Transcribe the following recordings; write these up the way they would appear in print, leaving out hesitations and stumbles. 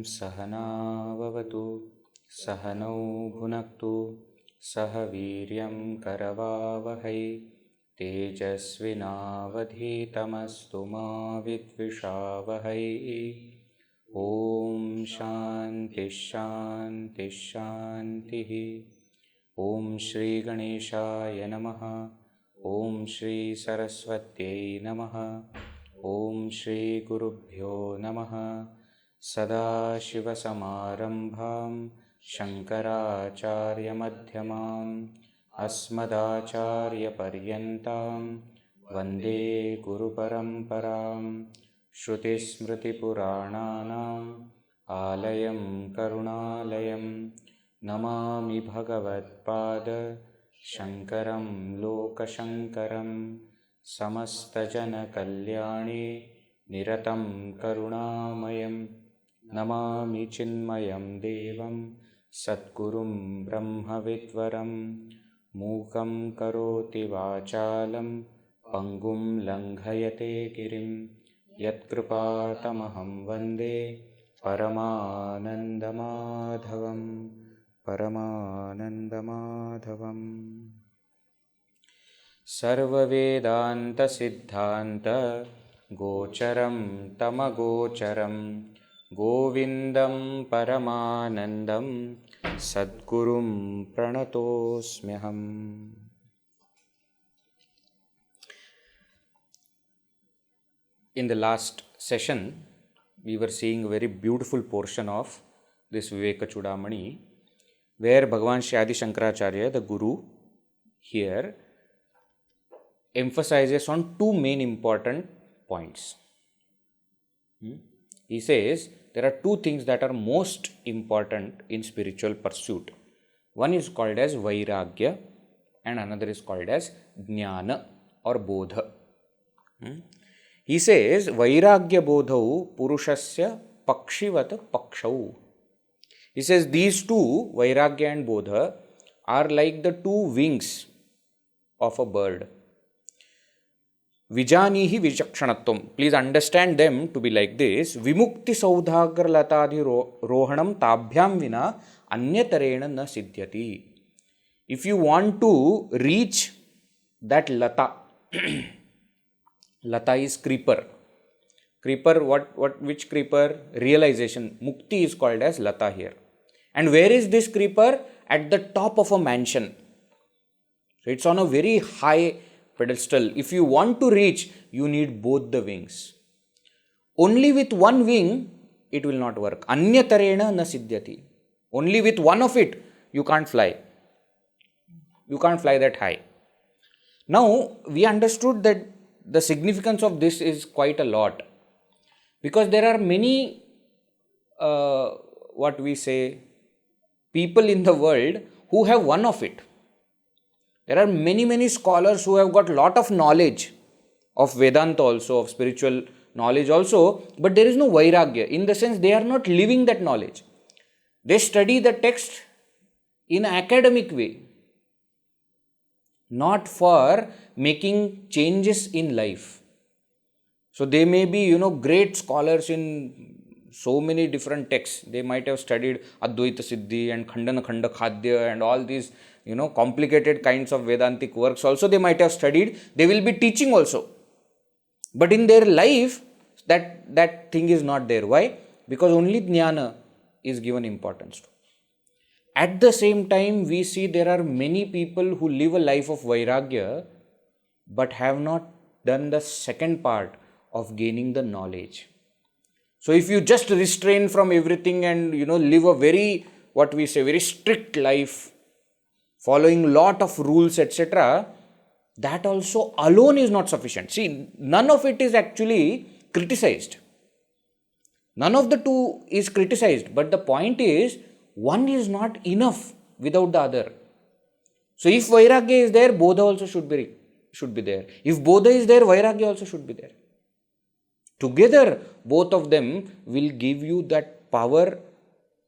सहना भवतु सहनौ भुनक्तु सह वीर्यं करवावहै तेजस्विनावधीतमस्तु मा विद्विषावहै। ॐ शान्तिः शान्तिः शान्तिः। ॐ श्री गणेशाय नमः। ॐ श्री सरस्वत्यै नमः। ॐ श्री गुरुभ्यो नमः। सदाशिवसमारम्भां शङ्कराचार्यमध्यमाम् अस्मदाचार्यपर्यन्तां वन्दे गुरुपरम्परां। श्रुतिस्मृतिपुराणानाम् आलयं करुणालयं नमामि भगवत्पाद शङ्करं लोकशङ्करं। समस्तजनकल्याणे निरतं करुणामयं नमामि चिन्मयं देवं सद्गुरुं ब्रह्मविद्वरं। मूकं करोति वाचालं पङ्गुं लङ्घयते गिरिं यत्कृपातमहं वन्दे परमानन्दमाधवं परमानन्दमाधवम्। सर्ववेदान्तसिद्धान्त गोचरं तमगोचरं गोविन्दं परमानन्दं सद्गुरुं प्रणतोऽस्म्यहम्। In the last session, we were seeing a very beautiful portion of this Vivekachoodamani, where Bhagavan Shri Adi Shankaracharya, the Guru, here emphasizes on two main important points. He says there are two things that are most important in spiritual pursuit. One is called as vairagya and another is called as jnana or bodha. He says vairagya bodhau purushasya pakshivata pakshau. He says these two, vairagya and bodha, are like the two wings of a bird. Vijanihi vichakshanattvam. Please understand them to be like this. Vimukti saudhagra latadhi rohanam tabhyam vina anyatarena na siddhyati. If you want to reach that lata, lata is creeper. Creeper, which creeper? Realization. Mukti is called as lata here. And where is this creeper? At the top of a mansion. So it's on a very high pedestal. If you want to reach, you need both the wings. Only with one wing, it will not work. Anyatarena na siddhyati. Only with one of it, you can't fly. You can't fly that high. Now, we understood that the significance of this is quite a lot. Because there are many, people in the world who have one of it. There are many scholars who have got lot of knowledge of Vedanta also, of spiritual knowledge also, but there is no vairagya. In the sense, they are not living that knowledge. They study the text in an academic way, not for making changes in life. So they may be, great scholars in so many different texts. They might have studied Advaita Siddhi and Khandana Khanda Khadya and all these, complicated kinds of Vedantic works also they might have studied. They will be teaching also. But in their life, that thing is not there. Why? Because only jnana is given importance to. At the same time, we see there are many people who live a life of vairagya, but have not done the second part of gaining the knowledge. So if you just restrain from everything and, live a very, very strict life following lot of rules, etc., that also alone is not sufficient. See, none of it is actually criticized. None of the two is criticized, but the point is, one is not enough without the other. So if vairagya is there, bodha also should be there. If bodha is there, vairagya also should be there. Together, both of them will give you that power,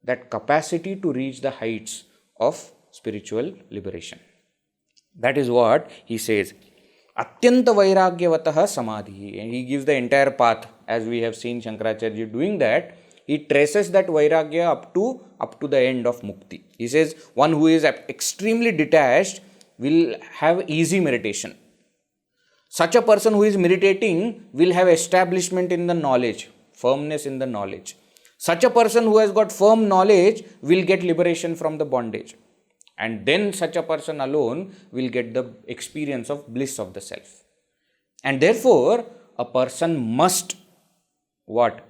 that capacity to reach the heights of spiritual liberation. That is what he says. Atyanta vairagyavataha samadhi. And he gives the entire path, as we have seen Shankaracharya doing that. He traces that vairagya up to the end of mukti. He says, one who is extremely detached will have easy meditation. Such a person who is meditating will have establishment in the knowledge, firmness in the knowledge. Such a person who has got firm knowledge will get liberation from the bondage. And then such a person alone will get the experience of bliss of the self. And therefore, a person must what?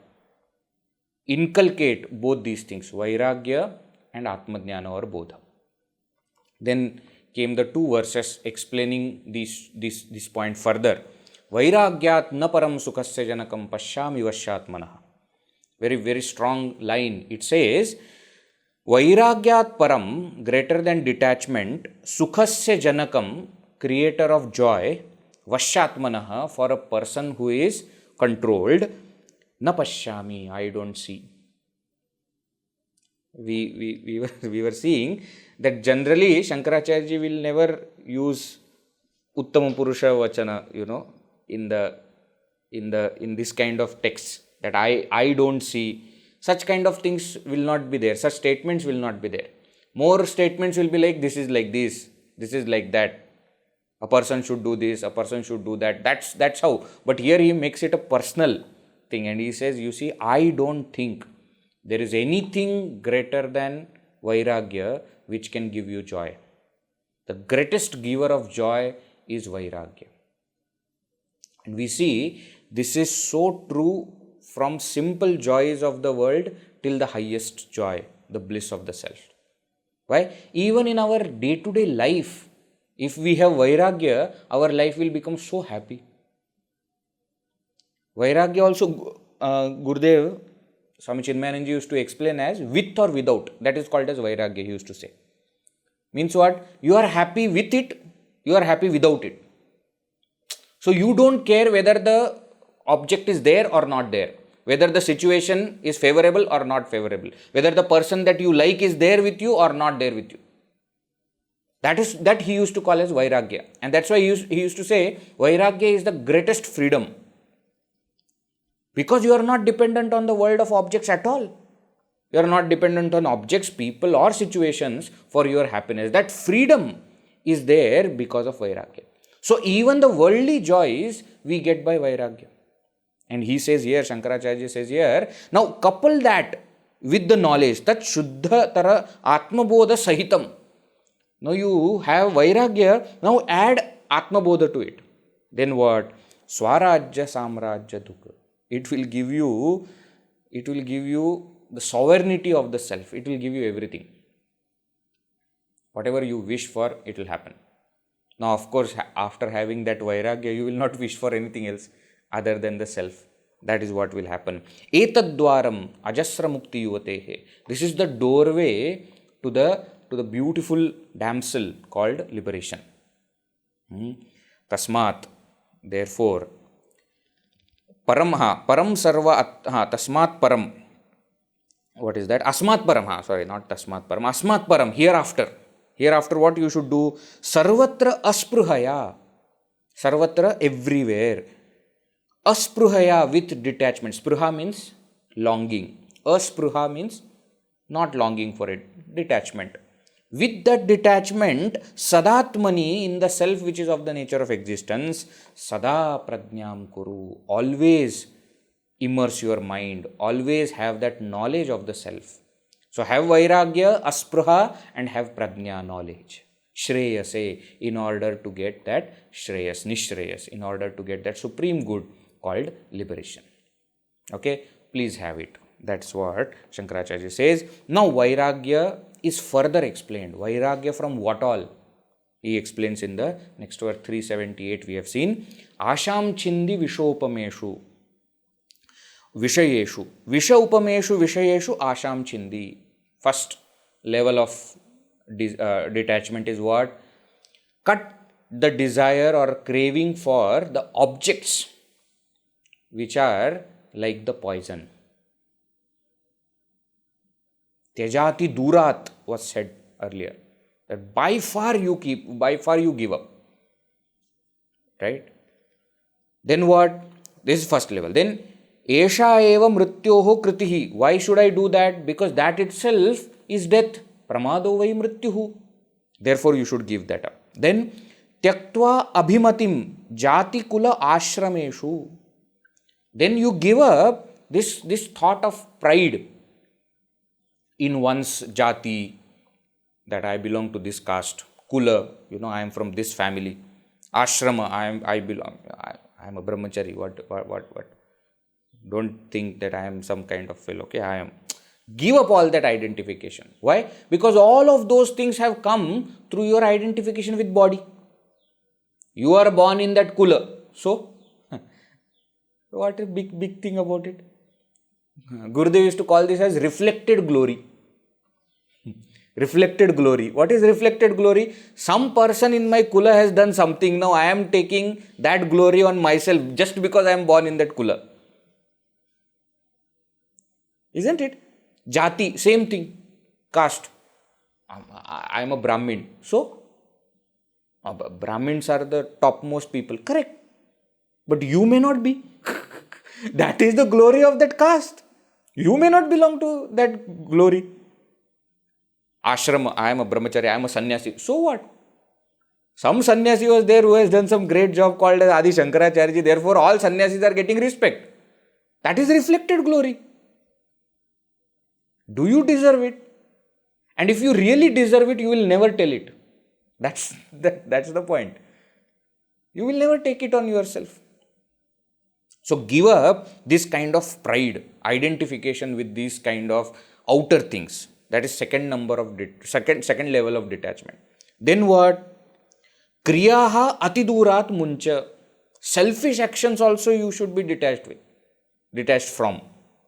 Inculcate both these things, vairagya and atmajnana or bodha. Then came the two verses explaining this point further. Vairagyat na param sukhasya janakam pashyami vashyatmanah. Very, very strong line. It says, Vairagyat param, greater than detachment, sukhasya janakam, creator of joy, vashyatmanah, for a person who is controlled, na pashyami, I don't see. We were seeing that generally Shankaracharya will never use Uttama Purusha Vachana, in this kind of text, that I don't see. Such kind of things will not be there. Such statements will not be there. More statements will be like, this is like this is like that. A person should do this, a person should do that. That's how. But here he makes it a personal thing, and he says, you see, I don't think there is anything greater than vairagya which can give you joy. The greatest giver of joy is vairagya. And we see this is so true from simple joys of the world till the highest joy, the bliss of the self. Why? Even in our day-to-day life, if we have vairagya, our life will become so happy. Vairagya also, Gurudev, Swami Chinmayananji used to explain as with or without. That is called as vairagya, he used to say. Means what? You are happy with it, you are happy without it. So you don't care whether the object is there or not there, whether the situation is favorable or not favorable, whether the person that you like is there with you or not there with you. That he used to call as vairagya. And that's why he used to say vairagya is the greatest freedom. Because you are not dependent on the world of objects at all. You are not dependent on objects, people or situations for your happiness. That freedom is there because of vairagya. So even the worldly joys we get by vairagya. And he says here, Shankaracharya says here, now couple that with the knowledge, that dṛḍhataraṃ atmabodha sahitam. Now you have vairagya, now add atmabodha to it. Then what? Swarajya samrajya dukkha. It will give you the sovereignty of the self. It will give you everything. Whatever you wish for, it will happen. Now, of course, after having that vairagya, you will not wish for anything else other than the self. That is what will happen. Etadwaram ajasra mukti yuvatehe. This is the doorway to the beautiful damsel called liberation. Tasmat, therefore, param sarva tasmat param. What is that? Asmat param. Sorry, not tasmat param. Asmat param. Hereafter what you should do? Sarvatra asprahaya. Sarvatra, everywhere. Asprahaya, with detachment. Spruha means longing. Aspruha means not longing for it. Detachment. With that detachment, sadatmani, in the self which is of the nature of existence, sada prajñam kuru. Always immerse your mind. Always have that knowledge of the self. So have vairagya, aspraha, and have prajña, knowledge. Shreyase, in order to get that shreyas, nishreyas, in order to get that supreme good called liberation. Okay, please have it. That's what Shankaracharya says. Now vairagya is further explained. Vairagya from what all? He explains in the next verse 378 we have seen. Asham chindi vishopameshu vishayeshu. Visha upameshu vishayeshu asham chindi. First level of detachment is what? Cut the desire or craving for the objects which are like the poison. Tyajati durat was said earlier. That by far you give up. Right? Then what? This is first level. Then, Esha eva mrityoho kritihi. Why should I do that? Because that itself is death. Pramado vai mrityuhu. Therefore, you should give that up. Then, tyaktvā abhimatim jati kula ashrameshu. Then you give up this thought of pride in one's jati, that I belong to this caste. Kula, I am from this family. Ashrama, I am a brahmachari. What? Don't think that I am some kind of fellow. Okay, I am. Give up all that identification. Why? Because all of those things have come through your identification with body. You are born in that kula. So, what a big thing about it. Gurudev used to call this as reflected glory. Reflected glory. What is reflected glory? Some person in my kula has done something. Now I am taking that glory on myself just because I am born in that kula. Isn't it? Jati, same thing. Caste. I am a Brahmin. So, Brahmins are the topmost people. Correct. But you may not be. That is the glory of that caste. You may not belong to that glory. Ashrama, I am a brahmachari, I am a sannyasi. So what? Some sannyasi was there who has done some great job called as Adi Shankaracharya. Therefore, all sannyasis are getting respect. That is reflected glory. Do you deserve it? And if you really deserve it, you will never tell it. That's the point. You will never take it on yourself. So give up this kind of pride, identification with these kind of outer things. That is second level of detachment. Then what? Kriyaha atidurat muncha. Selfish actions also you should be detached from.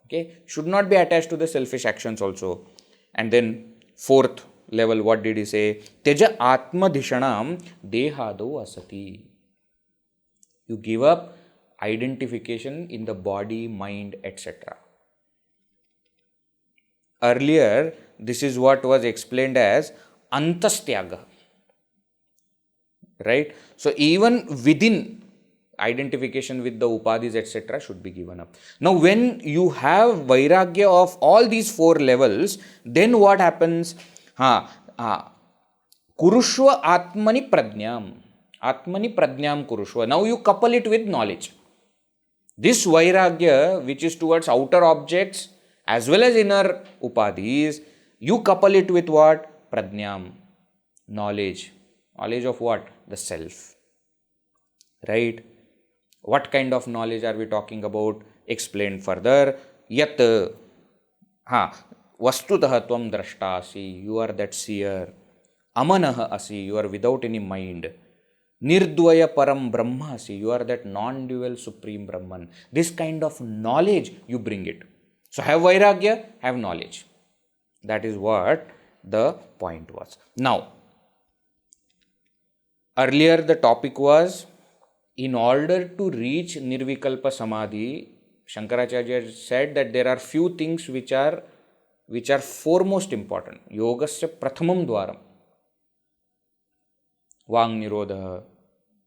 Okay? Should not be attached to the selfish actions also. And then fourth level, what did he say? Teja atmadhishanam dehado asati. You give up identification in the body, mind, etc. Earlier, this is what was explained as antastyaga. Right? So, even within identification with the upadhis, etc. should be given up. Now, when you have vairagya of all these four levels, then what happens? Kurushva atmani prajñam. Atmani prajñam kurushva. Now, you couple it with knowledge. This vairagya, which is towards outer objects as well as inner upadhis, you couple it with what? Prajñam. Knowledge. Knowledge of what? The self. Right? What kind of knowledge are we talking about? Explained further. Yat vastutah tvam drashtasi. You are that seer. Amanah asi. You are without any mind. Nirdvaya param brahmasi. You are that non-dual supreme Brahman. This kind of knowledge, you bring it. So have vairagya, have knowledge. That is what the point was. Now, earlier the topic was, in order to reach nirvikalpa samadhi, Shankaracharya said that there are few things which are foremost important. Yogasya prathamam dwaram. Vang nirodha,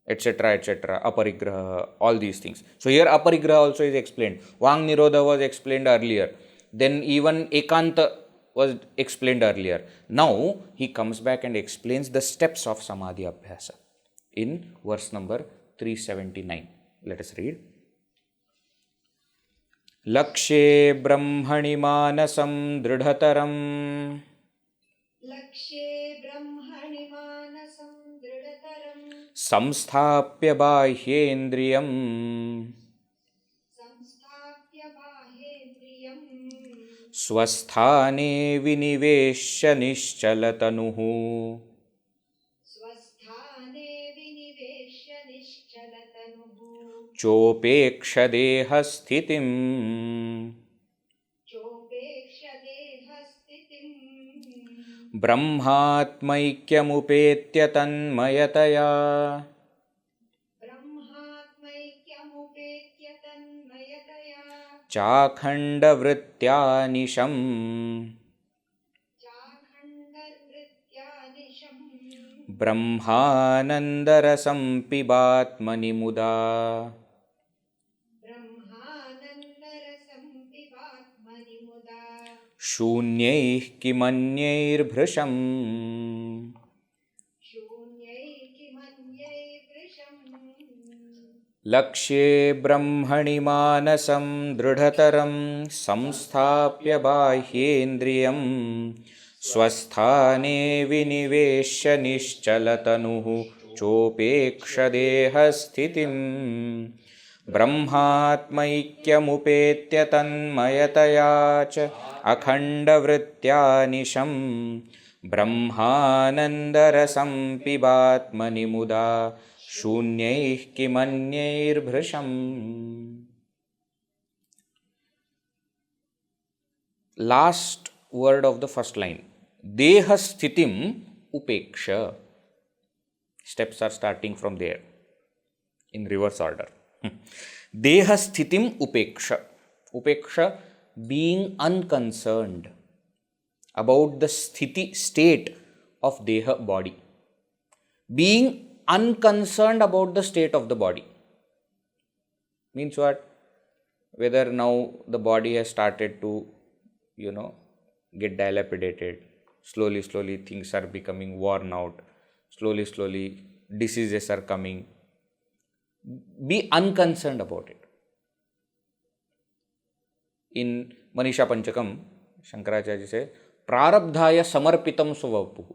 etc., aparigraha, all these things. So here aparigraha also is explained. Vang nirodha was explained earlier. Then even ekanta was explained earlier. Now he comes back and explains the steps of samadhi abhyasa in verse number 379. Let us read. Lakṣye brahmaṇi mānasaṃ dṛḍhataraṃ. Lakṣye brahmaṇi mānasaṃ dṛḍhataraṃ. Saṃsthāpya bāhyendriyaṃ. svasthāne viniveśya niścalatanuścopekṣya. चोपेक्ष dehasthitim brahmātmaikyamupetya tanMāyātayā cākhaṇḍavṛttyāniśaṃ brahmānandarasaṃ pibātmani mudā śūnyaiḥ kimanyairbhṛśam lakṣye brahmaṇi mānasaṃ dṛḍhataraṃ saṃsthāpya bāhyendriyaṃ svasthāne viniveśya niścalatanuścopekṣya dehasthitim brahmātmaikyamupetya tanMāyātayā cākhaṇḍavṛttyāniśaṃ brahmānandarasaṃ pibātmani mudā śūnyaiḥ kimanyairbhṛśam. Last word of the first line. Dehasthitim upeksha. Steps are starting from there in reverse order. Dehasthitim upeksha. Upeksha being unconcerned about the state of deha, body. Being unconcerned about the state of the body. Means what? Whether now the body has started to, get dilapidated. Slowly things are becoming worn out. Slowly diseases are coming. Be unconcerned about it. In Manisha Panchakam, Shankaracharya says, Prarabdhaya samarpitam swavapuhu.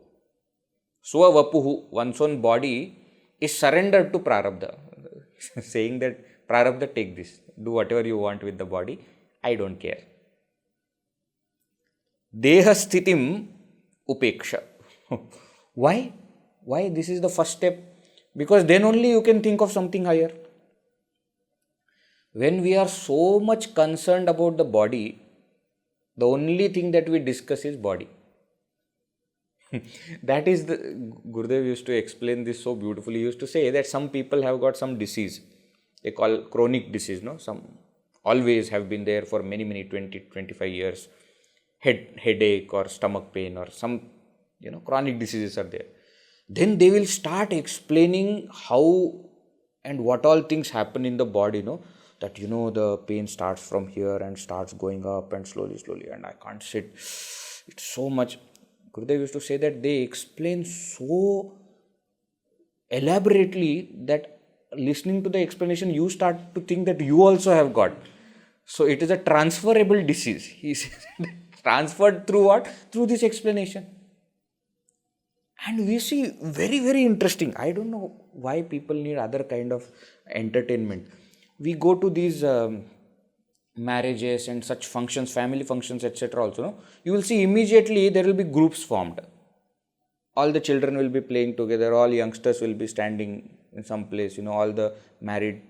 Swavapuhu, one's own body, is surrendered to Prarabdha. Saying that, Prarabdha, take this. Do whatever you want with the body. I don't care. Dehasthitim upeksha. Why? Why? This is the first step. Because then only you can think of something higher. When we are so much concerned about the body, the only thing that we discuss is body. That is the Gurudev used to explain this so beautifully. He used to say that some people have got some disease. They call chronic disease, Some always have been there for many 20, 25 years. Headache or stomach pain or some, chronic diseases are there. Then they will start explaining how and what all things happen in the body, that, the pain starts from here and starts going up and slowly and I can't sit. It's so much. Gurudev used to say that they explain so elaborately that listening to the explanation, you start to think that you also have got. So it is a transferable disease. He says transferred through what? Through this explanation. And we see very interesting. I don't know why people need other kind of entertainment. We go to these marriages and such functions, family functions, etc. also. You will see immediately there will be groups formed. All the children will be playing together. All youngsters will be standing in some place. All the married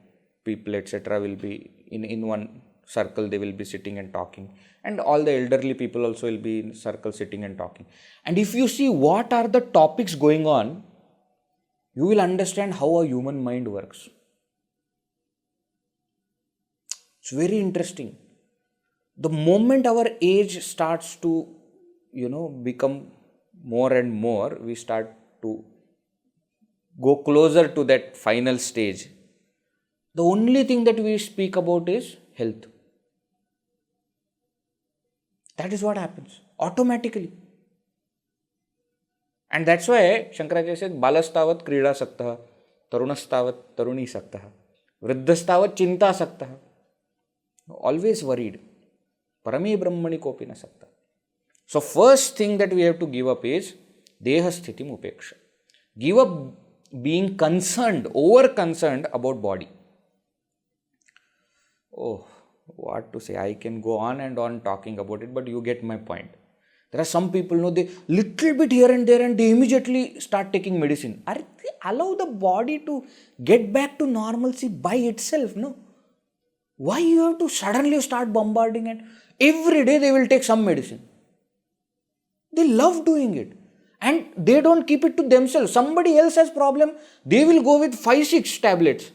people, etc. will be in one circle. They will be sitting and talking. And all the elderly people also will be in circle sitting and talking. And if you see what are the topics going on, you will understand how a human mind works. It's very interesting. The moment our age starts to, become more and more, we start to go closer to that final stage. The only thing that we speak about is health. That is what happens automatically. And that's why Shankaracharya says, Balastavat krida saktaha, tarunastavat taruni saktaha, vriddhastavat chinta saktaha. Always worried. Parame brahmani kopi na sakta. So first thing that we have to give up is dehasthitim upeksha. Give up being concerned, over concerned about body. Oh, what to say? I can go on and on talking about it, but you get my point. There are some people, they little bit here and there and they immediately start taking medicine. allow the body to get back to normalcy by itself, no? Why you have to suddenly start bombarding it? Every day they will take some medicine. They love doing it. And they don't keep it to themselves. Somebody else has problem, they will go with 5-6 tablets.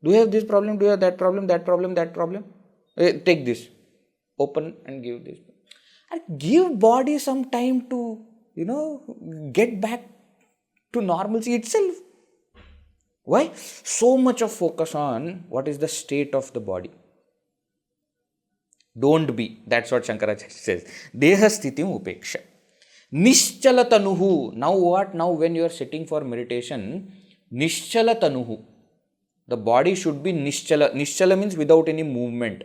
Do you have this problem? Do you have that problem? That problem? That problem? Take this. Open and give this. And give body some time to, get back to normalcy itself. Why? So much of focus on what is the state of the body. Don't be. That's what Shankaracharya says. Dehasthitim upekṣya. Niścalatanuhu. Now what? Now when you are sitting for meditation, niścalatanuhu. The body should be niścala. Niścala means without any movement.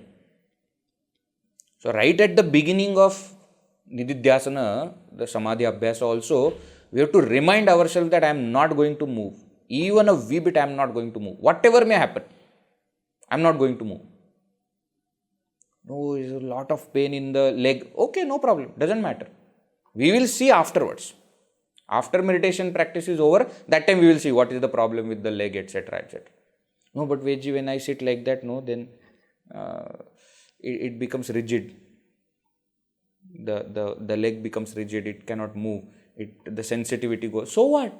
So right at the beginning of Nididhyasana, the Samadhi Abhyasa also, we have to remind ourselves that I am not going to move. Even a wee bit I am not going to move. Whatever may happen, I am not going to move. No, there is a lot of pain in the leg. Okay, no problem. Doesn't matter. We will see afterwards. After meditation practice is over, that time we will see what is the problem with the leg, etc., etc. No, but Veji, when I sit like that, no, then it becomes rigid. The leg becomes rigid. It cannot move. The sensitivity goes. So what?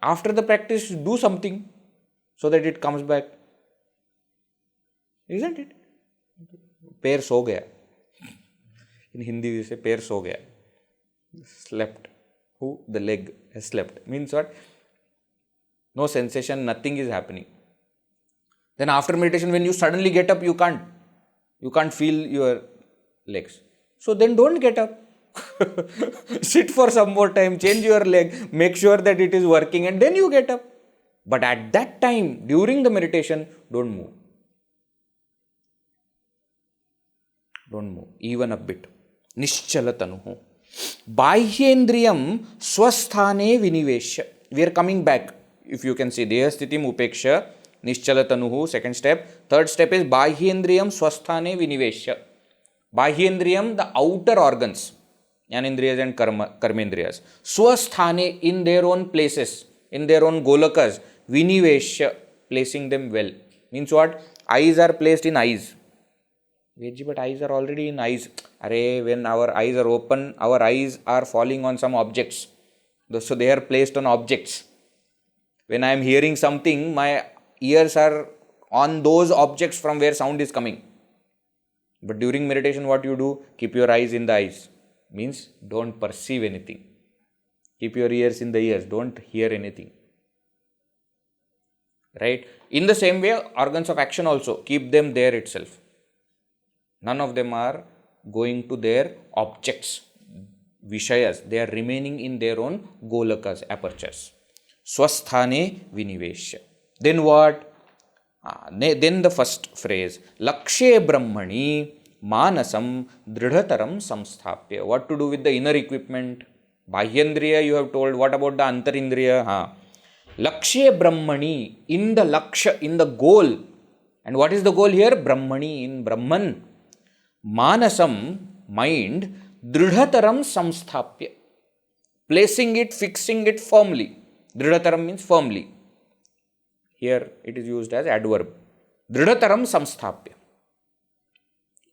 After the practice, do something so that it comes back. Isn't it? पैर सो गया. In Hindi we say पैर सो गया. Slept. Who? The leg has slept. Means what? No sensation, nothing is happening. Then after meditation, when you suddenly get up, you can't feel your legs. So then don't get up. Sit for some more time, change your leg, make sure that it is working, and then you get up. But at that time, during the meditation, don't move. Don't move, even a bit. Niścalatanuhu. Bāhyendriyaṃ svasthāne viniveśya. We are coming back. If you can see, dehasthitim upekṣya, niścalatanuhu, second step. Third step is bāhyendriyaṃ svasthāne viniveśya. Bāhyendriyaṃ, the outer organs, Jnanendriyas and Karmendriyas. Svasthāne, in their own places, in their own golakas. Viniveśya, placing them well. Means what? Eyes are placed in eyes. Veji, but eyes are already in eyes. When our eyes are open, our eyes are falling on some objects. So they are placed on objects. When I am hearing something, my ears are on those objects from where sound is coming. But during meditation, what you do? Keep your eyes in the eyes. Means don't perceive anything. Keep your ears in the ears. Don't hear anything. Right? In the same way, organs of action also, keep them there itself. None of them are going to their objects, vishayas. They are remaining in their own golakas, apertures. Svasthāne viniveśya. Then what? Then the first phrase. lakṣye brahmaṇi mānasaṃ dṛḍhataraṃ saṃsthāpya. What to do with the inner equipment? Bāhyendriya you have told. What about the antarindriya? lakṣye brahmaṇi. In the lakṣya, in the goal. And what is the goal here? Brahmaṇi, in Brahman. Mānasaṃ, mind, dṛḍhataraṃ saṃsthāpya. Placing it, fixing it firmly. Dṛḍhataram means firmly. Here it is used as adverb. Dṛḍhataram saṃsthāpya.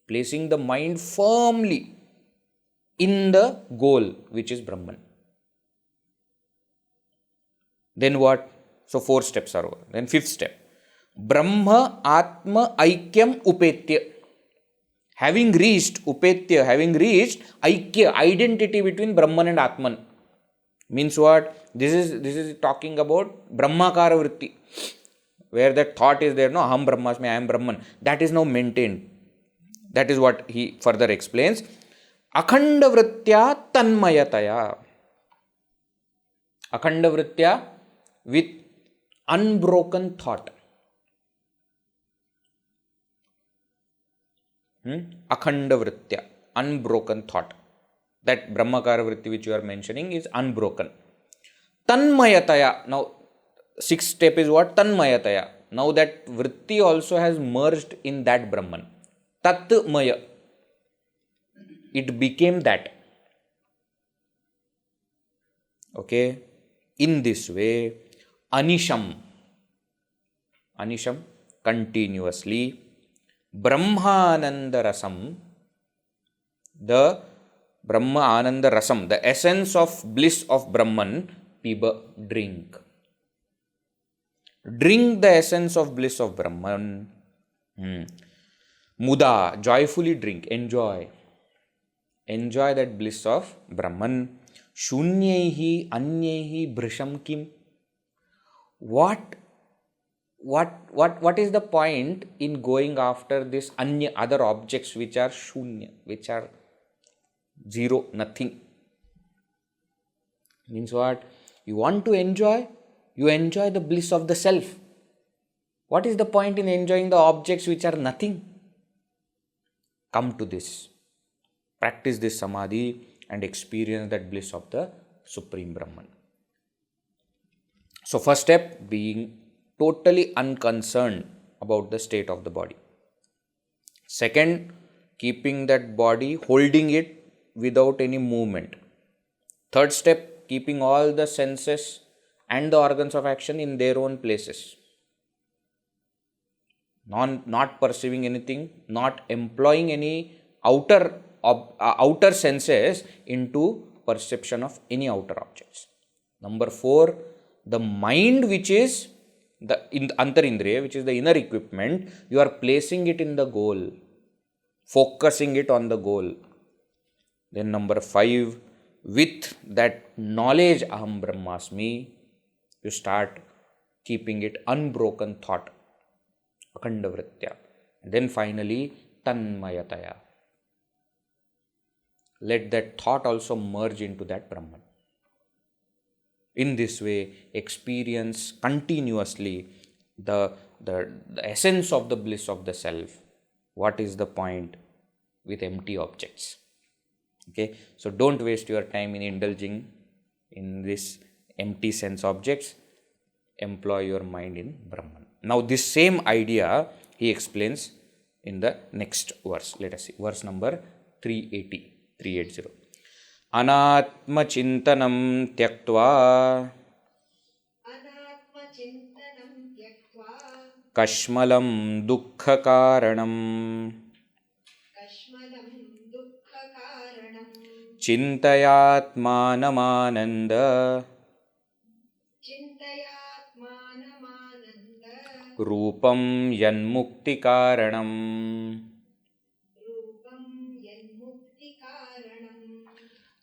Placing the mind firmly in the goal, which is Brahman. Then what? So 4 steps are over. Then 5th step. brahmātmaikyamupetya. Having reached upetya, having reached aikya, identity between Brahman and Atman. Means what? This is talking about brahmakāraṇam, where that thought is there, no, aham brahmasmi, I am Brahman. That is now maintained. That is what he further explains. Akhaṇḍavṛttyā tanMāyātayā. Akhaṇḍavṛttyā, with unbroken thought. Akhaṇḍavṛttyā, unbroken thought. That brahmakāraṇam which you are mentioning is unbroken. tanMāyātayā. Now 6th step is what? tanMāyātayā. Now that vritti also has merged in that Brahman. Tatmaya. It became that. Okay. In this way, anisham, continuously, brahmānandarasam, the brahmānandarasam, the essence of bliss of Brahman, drink. Drink the essence of bliss of Brahman. Mudā, joyfully drink, enjoy. Enjoy that bliss of Brahman. śūnyaiḥ kim. What is the point in going after this other objects which are shunya, which are zero, nothing? Means what? You want to enjoy? You enjoy the bliss of the self. What is the point in enjoying the objects which are nothing? Come to this. Practice this samadhi and experience that bliss of the Supreme Brahman. So first step, being totally unconcerned about the state of the body. Second, keeping that body, holding it without any movement. Third step, keeping all the senses and the organs of action in their own places. Not perceiving anything, not employing any outer senses into perception of any outer objects. Number 4, the mind, which is the antarindriya, which is the inner equipment, you are placing it in the goal, focusing it on the goal. Then number 5, with that knowledge, aham brahmasmi, you start keeping it unbroken thought, akhanda-vrittya. Then finally, tanMāyātayā. Let that thought also merge into that Brahman. In this way, experience continuously the essence of the bliss of the self. What is the point with empty objects? Okay, so don't waste your time in indulging in this empty sense objects. Employ your mind in Brahman. Now this same idea he explains in the next verse. Let us see. Verse number 380. Anātmacintanaṃ tyaktvā kaśmalaṃ duḥkhakāraṇam cintayātmānamānandarūpaṃ yanmuktikāraṇam.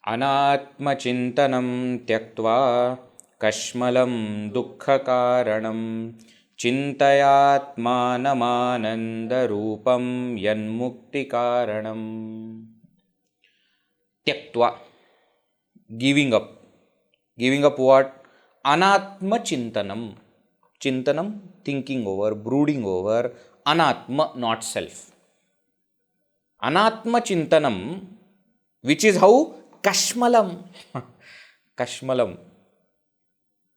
Anātmacintanaṃ tyaktvā kaśmalaṃ duḥkhakāraṇam cintayātmānamānandarūpaṃ yanmuktikāraṇam. Tyaktvā, giving up. Giving up what? Anātmacintanaṃ. Chintanam, thinking over, brooding over. Anātma, not self. Anātmacintanaṃ, which is how? Kaśmalaṃ. Kaśmalaṃ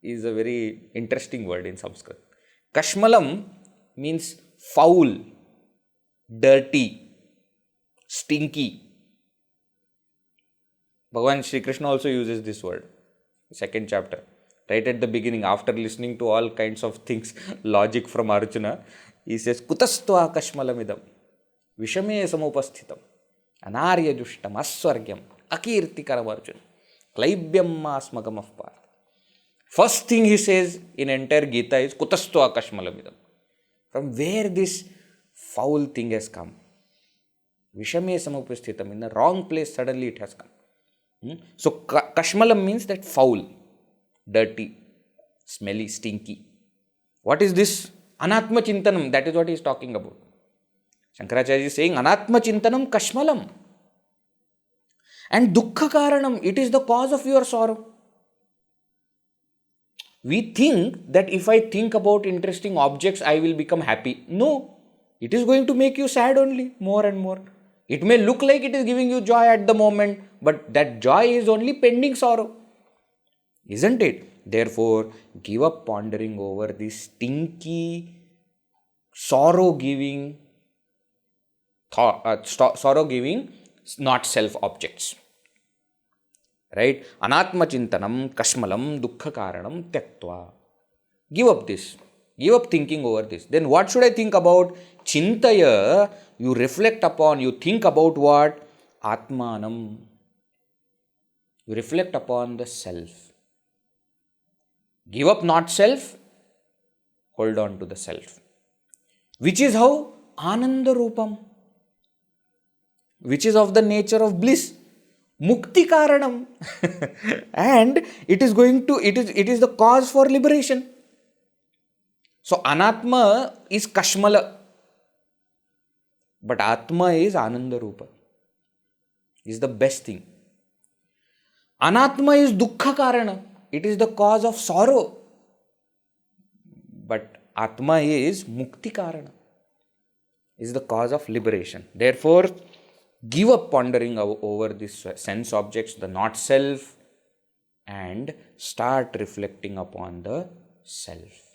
is a very interesting word in Sanskrit. Kaśmalaṃ means foul, dirty, stinky. Bhagavan Shri Krishna also uses this word. 2nd chapter. Right at the beginning, after listening to all kinds of things, logic from Arjuna, he says, Kutastvā kaśmalamidam vishame samupasthitam anārya jushtam asvargyam akirtikaram Arjuna klaibyam asmagam of Partha. First thing he says in entire Gita is Kutastvā kaśmalamidam. From where this foul thing has come? Vishame samupasthitam, in the wrong place suddenly it has come. So kaśmalam means that foul, dirty, smelly, stinky. What is this? Anātmacintanaṃ, that is what he is talking about. Shankaracharya is saying anātmacintanaṃ kaśmalam. And duḥkhakāraṇam, it is the cause of your sorrow. We think that if I think about interesting objects, I will become happy. No, it is going to make you sad only, more and more. It may look like it is giving you joy at the moment, but that joy is only pending sorrow. Isn't it? Therefore, give up pondering over these stinky, sorrow-giving, not self objects. right? Anātmacintanaṃ, kaśmalaṃ, duḥkhakāraṇam, tyaktvā. Give up this. Give up thinking over this. Then what should I think about? Cintaya, you reflect upon, you think about what? Atmanam. You reflect upon the self. Give up not self, hold on to the self. Which is how? Anandarūpaṃ. Which is of the nature of bliss. Muktikaranam. And it is the cause for liberation. So anātma is kaśmala, but atma is anandarupa. Is the best thing. Anātma is duḥkhakāraṇam. It is the cause of sorrow. But atma is muktikaranam. Is the cause of liberation. Therefore, give up pondering over these sense objects, the not self, and start reflecting upon the self.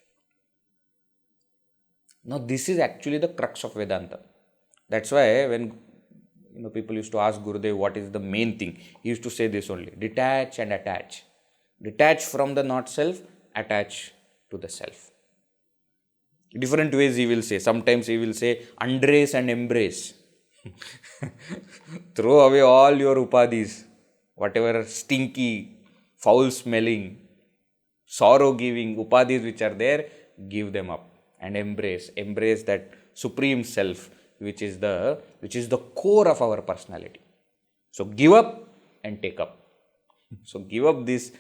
Now, this is actually the crux of Vedanta. That's why when people used to ask Gurudev what is the main thing, he used to say this only: detach and attach. Detach from the not self, attach to the self. Different ways he will say. Sometimes he will say undrace and embrace. Throw away all your upadhis, whatever stinky, foul smelling, sorrow giving upadhis which are there, give them up and embrace that supreme self which is the core of our personality. So give up and take up. So give up this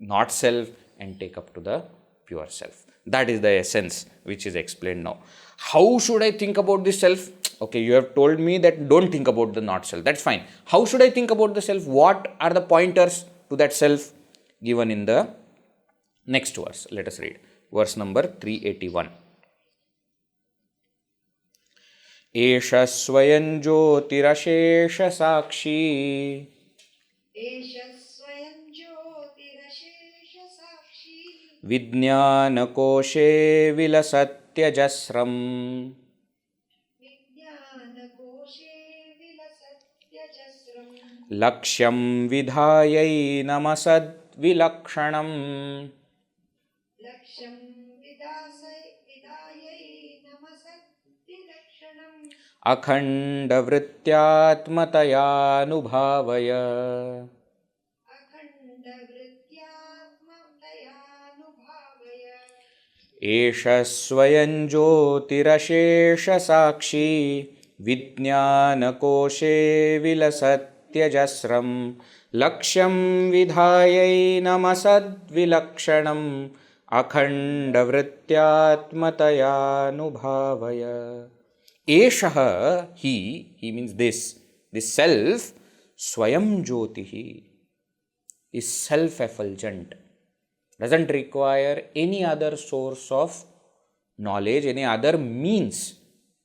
not self and take up to the pure self. That is the essence which is explained now. How should I think about this self? Okay, you have told me that don't think about the not self. That's fine. How should I think about the self? What are the pointers to that self? Given in the next verse. Let us read. Verse number 381. Esha svayaṃjyotiraśeṣasākṣī. Vijñānakośo vilasatyajasram. lakṣyam vidhāyai namasad vilakṣanam. akhāṇḍavṛttyātmatayanubhāvaya. Esha svayaṃjyotiraśeṣasākṣī. vijñānakośo vilasatyajasram. lakṣyam vidhāyai namasad vilakṣanam. akhāṇḍavṛttyātmatayanubhāvaya. Eshaha, he means this self, svayamjyotihi, is self-effulgent, doesn't require any other source of knowledge, any other means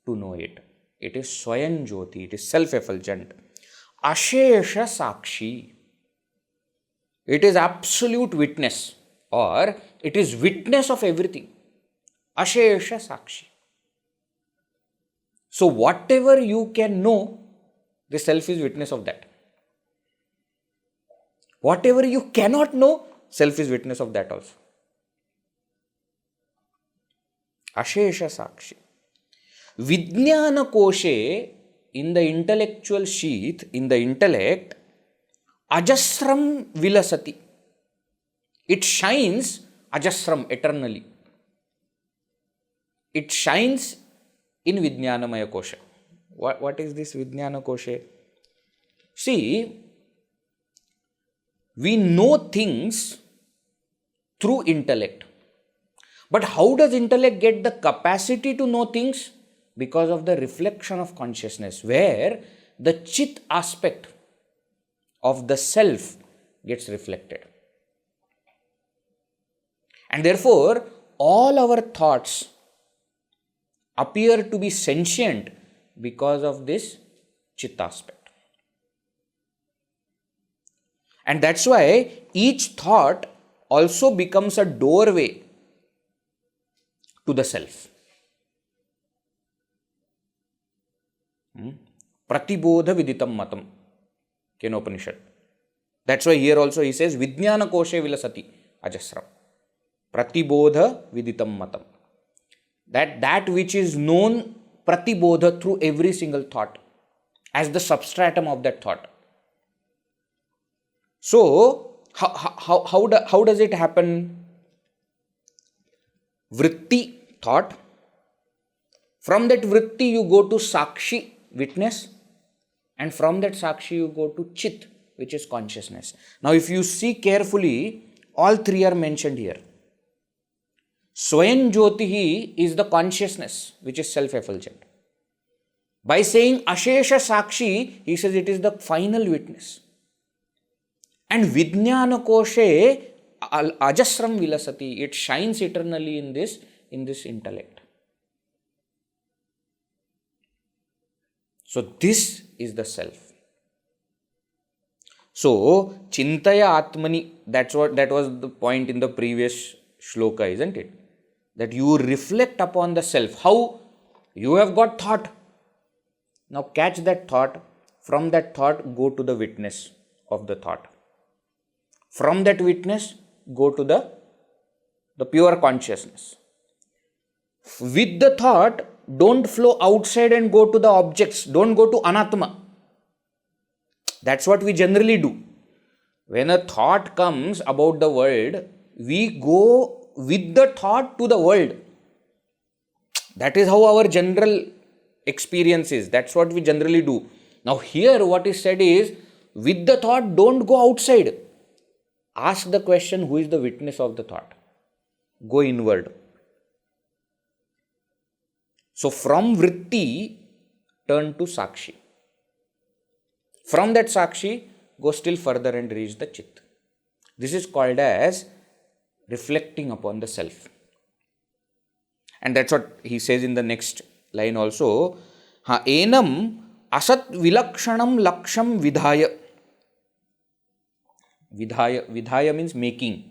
to know it. It is svayamjyoti, it is self-effulgent. Asheshasākṣī, it is absolute witness, or it is witness of everything. Asheshasākṣī. So whatever you can know, the self is witness of that. Whatever you cannot know, self is witness of that also. Asheshasākṣī. Vijñānakośo, in the intellectual sheath, in the intellect, ajasram vilasati. It shines ajasram, eternally. It shines in vijñānakośo. What is this vijñānakośo? See, we know things through intellect. But how does intellect get the capacity to know things? Because of the reflection of consciousness, where the chit aspect of the self gets reflected. And therefore, all our thoughts appear to be sentient because of this chit aspect. And that's why each thought also becomes a doorway to the self. Pratibodha viditam matam, Kenopanishad. That's why here also he says, vijñānakośo vilasatyajasram. Pratibodha viditam matam. That which is known pratibodha through every single thought, as the substratum of that thought. So, how does it happen? Vritti, thought. From that vritti you go to sakshi, witness. And from that sakshi you go to chit, which is consciousness. Now if you see carefully, all three are mentioned here. Svayaṃjyotihi is the consciousness, which is self-effulgent. By saying śasasakṣī, he says it is the final witness. And vijñānakośo ajasram vilasati, it shines eternally in this intellect. So this is the self. So cintayātmānī, that was the point in the previous shloka, isn't it? That you reflect upon the self. How? You have got thought. Now catch that thought. From that thought, go to the witness of the thought. From that witness, go to the pure consciousness. With the thought, don't flow outside and go to the objects. Don't go to anātma. That's what we generally do. When a thought comes about the world, we go with the thought to the world. That is how our general experience is. That's what we generally do. Now here what is said is, with the thought, don't go outside. Ask the question, who is the witness of the thought? Go inward. So from vritti, turn to sakshi. From that sakshi, go still further and reach the chit. This is called as reflecting upon the self. And that's what he says in the next line also. Enam asat vilakṣanam lakṣam vidhaya. Vidhaya means making.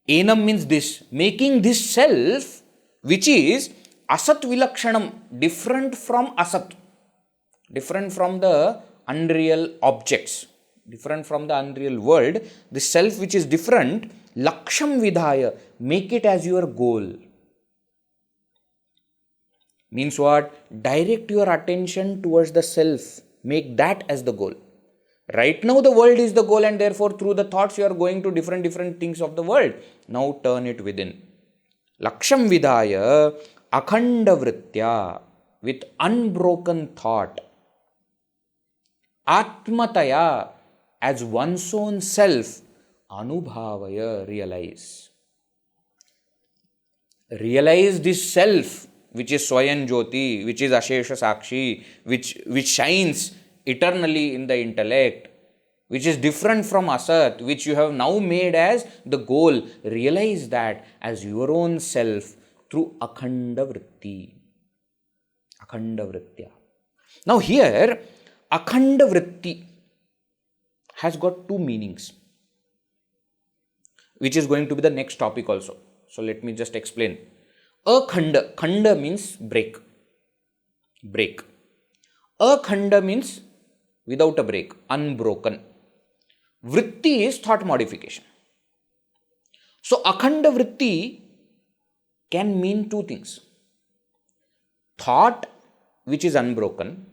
Enam means this. Making this self, which is asat vilakṣanam, different from asat. Different from the unreal objects. Different from the unreal world. The self which is different, lakṣam vidhaya, make it as your goal. Means what? Direct your attention towards the self. Make that as the goal. Right now the world is the goal, and therefore through the thoughts you are going to different things of the world. Now turn it within. Lakṣam vidhaya ākhaṇḍavṛttyā, with unbroken thought. Ātmataya, as one's own self. Anubhavaya, realize. Realize this self, which is svayaṃjyoti, which is śasasakṣī, which shines eternally in the intellect, which is different from asat, which you have now made as the goal. Realize that as your own self through ākhaṇḍavṛtti. Ākhaṇḍavṛttyā. Now here, ākhaṇḍavṛtti has got two meanings, which is going to be the next topic also. So let me just explain. Akhanda, khanda means break. Break. Akhanda means without a break, unbroken. Vritti is thought modification. So akhanda vritti can mean two things. Thought which is unbroken,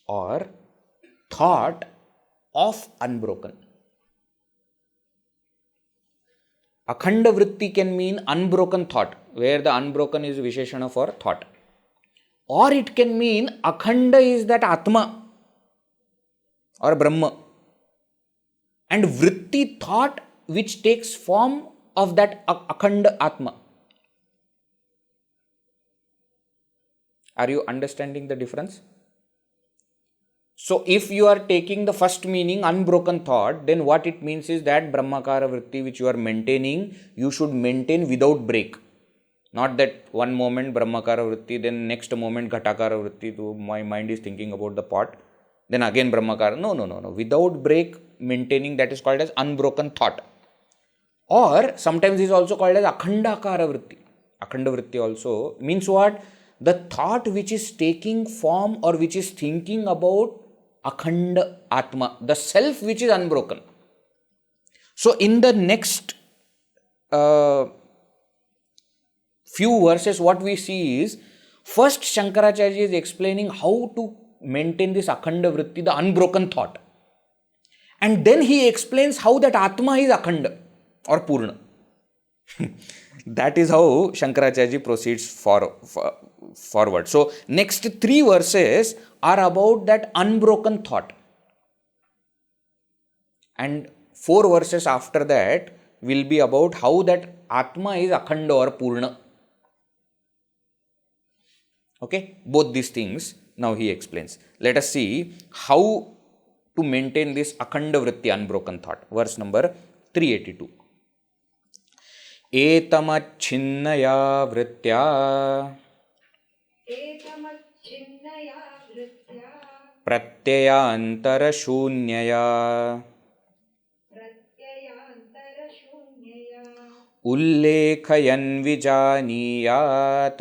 or thought of unbroken. Akhanda can mean unbroken thought, where the unbroken is visheshana for thought. Or it can mean akhanda is that atma or brahma, and vritti, thought which takes form of that akhanda atma. Are you understanding the difference? So if you are taking the first meaning, unbroken thought, then what it means is that brahmakara vritti which you are maintaining, you should maintain without break. Not that one moment brahmakara vritti, then next moment ghatakara vritti, so my mind is thinking about the pot, then again brahmakara. No. Without break maintaining, that is called as unbroken thought. Or sometimes it is also called as akhandakara vritti. Akhanda vritti also means what? The thought which is taking form or which is thinking about akhanda atma, the self which is unbroken. So in the next few verses, what we see is, first Shankaracharya is explaining how to maintain this akhanda vritti, the unbroken thought. And then he explains how that atma is akhanda or purna. That is how Shankaracharya proceeds forward. So next 3 verses are about that unbroken thought. And 4 verses after that will be about how that atma is akhanda or purna. Okay, both these things now he explains. Let us see how to maintain this akhanda vritti, unbroken thought. Verse number 382. Etamacchinnaya vrittya pratyayantara śūnyaya ullekhayan vijñāniyāt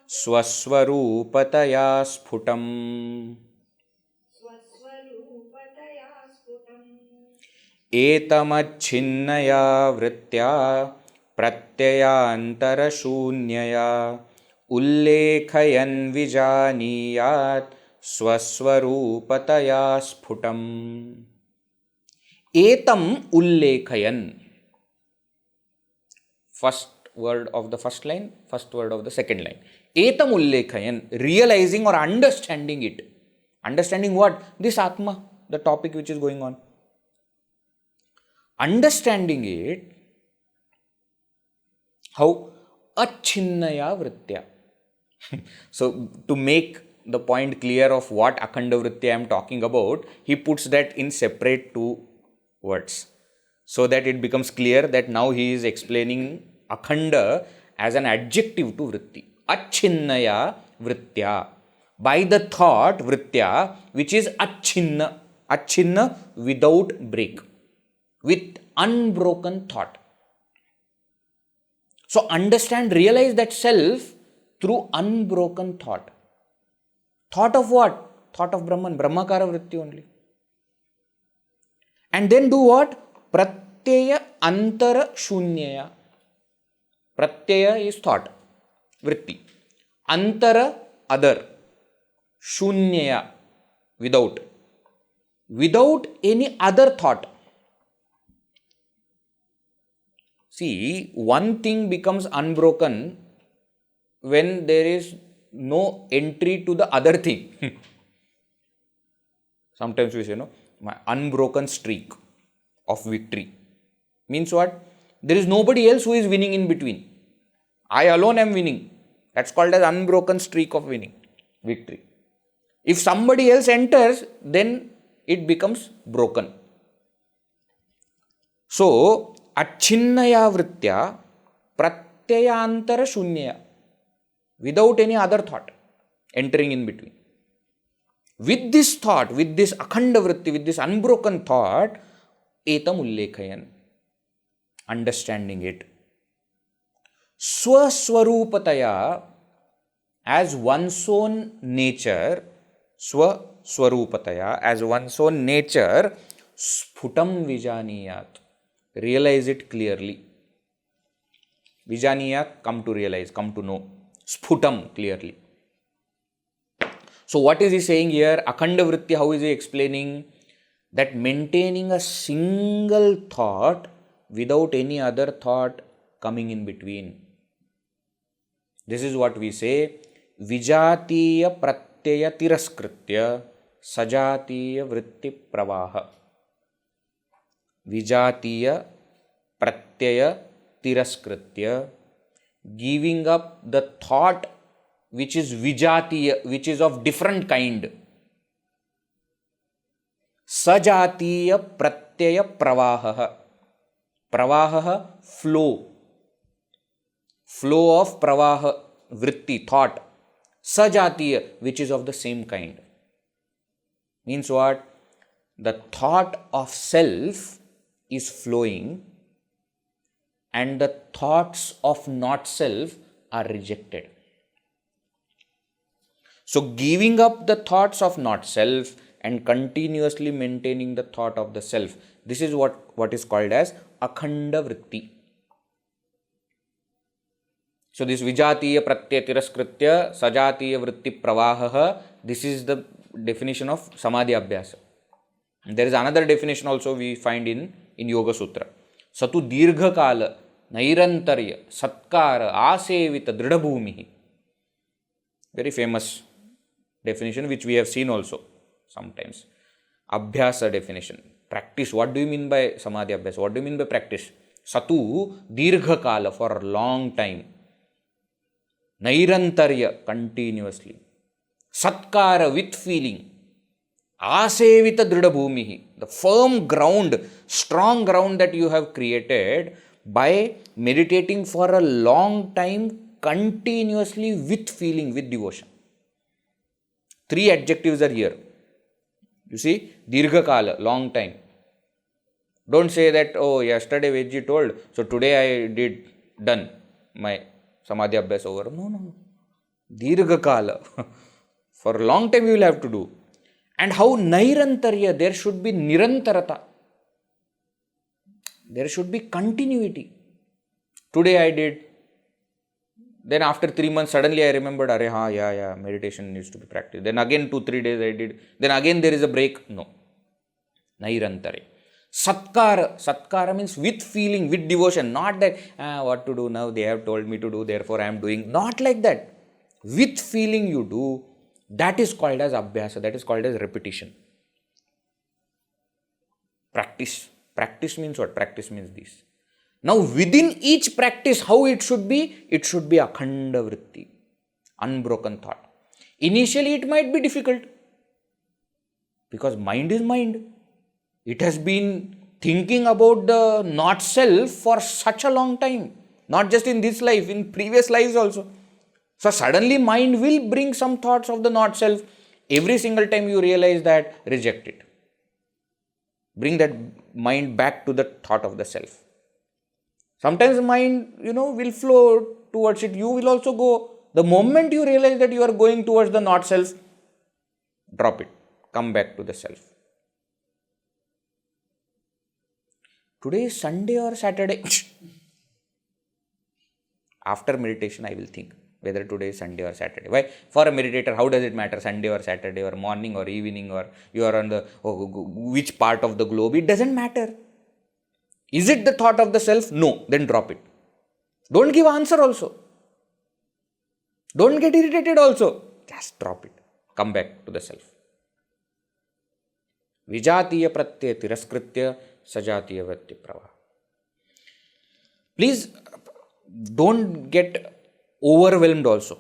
swasvarūpataya sphutam. Etamacchinnaya vrittya pratyayantara śūnyaya ullekhayan vijñāniyāt swasvarūpataya sphutam. Etam ullekhayan. First word of the first line, first word of the second line. Etam ullekhayan, realizing or understanding it. Understanding what? This Atma, the topic which is going on. Understanding it, how? Acchinnaya vrittya. So, to make the point clear of what akhanda vritti I am talking about, he puts that in separate 2 words, so that it becomes clear that now he is explaining akhanda as an adjective to vritti. Acchinnaya vrittya. By the thought vrittya, which is achinna. Achinna, without break. With unbroken thought. So understand, realize that self through unbroken thought. Thought of what? Thought of Brahman, Brahmakara vritti only. And then do what? Pratyaya antara śūnyaya. Pratyaya is thought, vritti. Antara, other. Śūnyaya, without. Without any other thought. See, one thing becomes unbroken when there is no entry to the other thing. Sometimes we say, no, my unbroken streak of victory. Means what? There is nobody else who is winning in between. I alone am winning. That's called as unbroken streak of winning, victory. If somebody else enters, then it becomes broken. So, acchinnaya vrittya pratyayantara śūnyaya. Without any other thought entering in between. With this thought, with this akhanda vritti, with this unbroken thought, etam ullekhayan. Understanding it. Swasvarūpataya, as one's own nature, swasvarūpataya, as one's own nature, sphutam vijñāniyāt. Realize it clearly. Vijñāniyāt, come to realize, come to know. Sphutam, clearly. So what is he saying here? Akhanda vritti, how is he explaining? That maintaining a single thought without any other thought coming in between. This is what we say, vijatiya pratyaya tiraskritya sajatiya vritti pravaha. Vijatiya pratyaya tiraskritya, giving up the thought which is vijatiya, which is of different kind. Sajatiya pratyaya pravaha. Pravaha, flow. Flow of pravaha, vritti, thought. Sajatiya, which is of the same kind. Means what? The thought of self is flowing and the thoughts of not self are rejected. So giving up the thoughts of not self and continuously maintaining the thought of the self, this is what is called as akhanda-vritti. So this vijatiya pratyaya tiraskritya sajatiya vritti pravaha, this is the definition of samadhi abhyasa. And there is another definition also we find in Yoga Sutra. Satu dirghakala nairantarya satkara asevita dṛḍhabhūmihi. Very famous definition which we have seen also sometimes. Abhyasa definition. Practice. What do you mean by samadhi abhyasa? What do you mean by practice? Satu dirghakala, for a long time. Nairantarya, continuously. Satkara, with feeling. Asevita dṛḍhabhūmihi, the firm ground, strong ground that you have created by meditating for a long time, continuously, with feeling, with devotion. 3 adjectives are here. You see, dirghakala, long time. Don't say that, oh, yesterday Vegji told, so today I done my samadhi abhyasa over. No. Dirghakala. For a long time you will have to do. And how nairantarya, there should be nirantarata. There should be continuity. Today I did. Then after 3 months, suddenly I remembered, meditation needs to be practiced. Then again 2-3 days I did. Then again there is a break. No. Nairantarya. Satkara means with feeling, with devotion. Not that, what to do now, they have told me to do, therefore I am doing. Not like that. With feeling you do. That is called as abhyasa. That is called as repetition. Practice. Practice means what? Practice means this. Now within each practice, how it should be? It should be akhanda-vritti. Unbroken thought. Initially it might be difficult. Because mind is mind. It has been thinking about the not self for such a long time. Not just in this life, in previous lives also. So suddenly mind will bring some thoughts of the not self. Every single time you realize that, reject it. Bring that mind back to the thought of the self. Sometimes mind, will flow towards it. You will also go. The moment you realize that you are going towards the not self, drop it. Come back to the self. Today is Sunday or Saturday? After meditation, I will think whether today is Sunday or Saturday. Why? For a meditator, how does it matter? Sunday or Saturday or morning or evening, or you are on the which part of the globe? It doesn't matter. Is it the thought of the self? No. Then drop it. Don't give answer also. Don't get irritated also. Just drop it. Come back to the self. Vijatiya pratyaya tiraskritya sajatiya vritti pravaha. Please don't get overwhelmed also.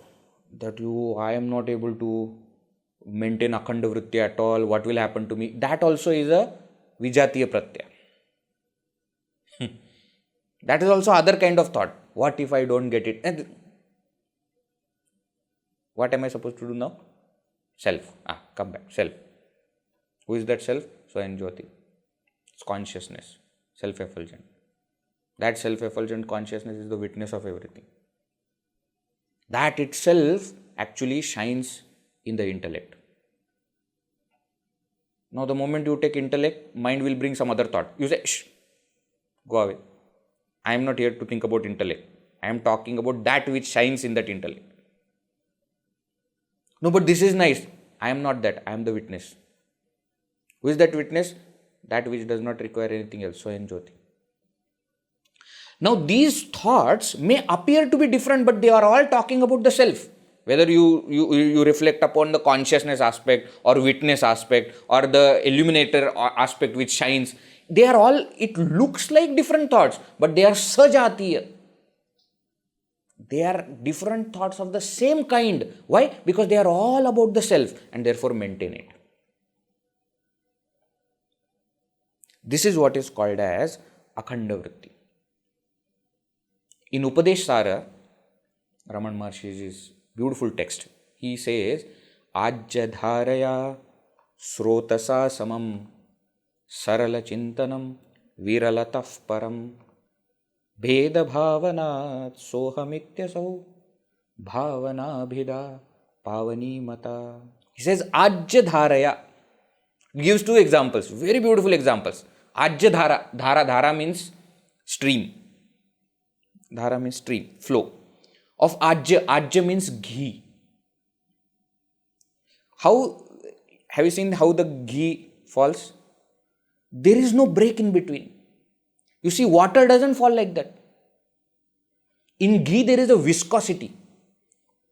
That I am not able to maintain akhanda vritti at all. What will happen to me? That also is a vijatiya pratyaya. That is also other kind of thought. What if I don't get it? And what am I supposed to do now? Self. Come back. Self. Who is that self? Svayaṃjyoti. It's consciousness. Self-effulgent. That self-effulgent consciousness is the witness of everything. That itself actually shines in the intellect. Now the moment you take intellect, mind will bring some other thought. You say, shh, go away. I am not here to think about intellect. I am talking about that which shines in that intellect. No, but this is nice. I am not that. I am the witness. Who is that witness? That which does not require anything else. Svayaṃjyoti. Now these thoughts may appear to be different, but they are all talking about the self. Whether you reflect upon the consciousness aspect or witness aspect or the illuminator aspect which shines, they are all, it looks like different thoughts, but they are sajatiya. They are different thoughts of the same kind. Why? Because they are all about the self and therefore maintain it. This is what is called as akhanda-vritti. In Upadeshsara, Ramana Maharshi's beautiful text, he says, Ajyadharaya srotasa samam sarala cintanam viralatah param bheda bhavanat sohamityasau bhavanabhida pavani mata. He says ajya dharaya. Gives two examples, very beautiful examples. Ajya dhara means stream. Dhara means stream, flow. Of ajya means ghee. How, have you seen how the ghee falls? There is no break in between. You see, water doesn't fall like that. In ghee there is a viscosity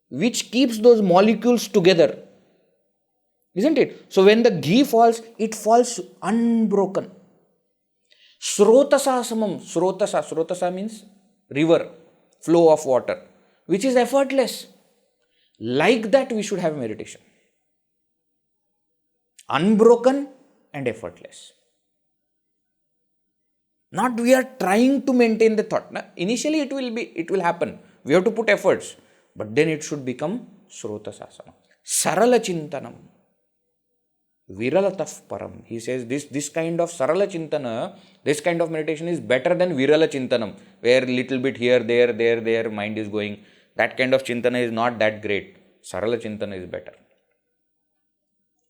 which keeps those molecules together. Isn't it? So when the ghee falls, it falls unbroken. Srotasa samam. Srotasa means river, flow of water, which is effortless. Like that we should have meditation. Unbroken and effortless. Not we are trying to maintain the thought. Initially it will happen. We have to put efforts. But then it should become srotasasana. Sarala chintanam. Viralataf param. He says this kind of sarala chintana, this kind of meditation is better than virala chintanam, where little bit here, there, mind is going. That kind of chintana is not that great. Sarala chintana is better.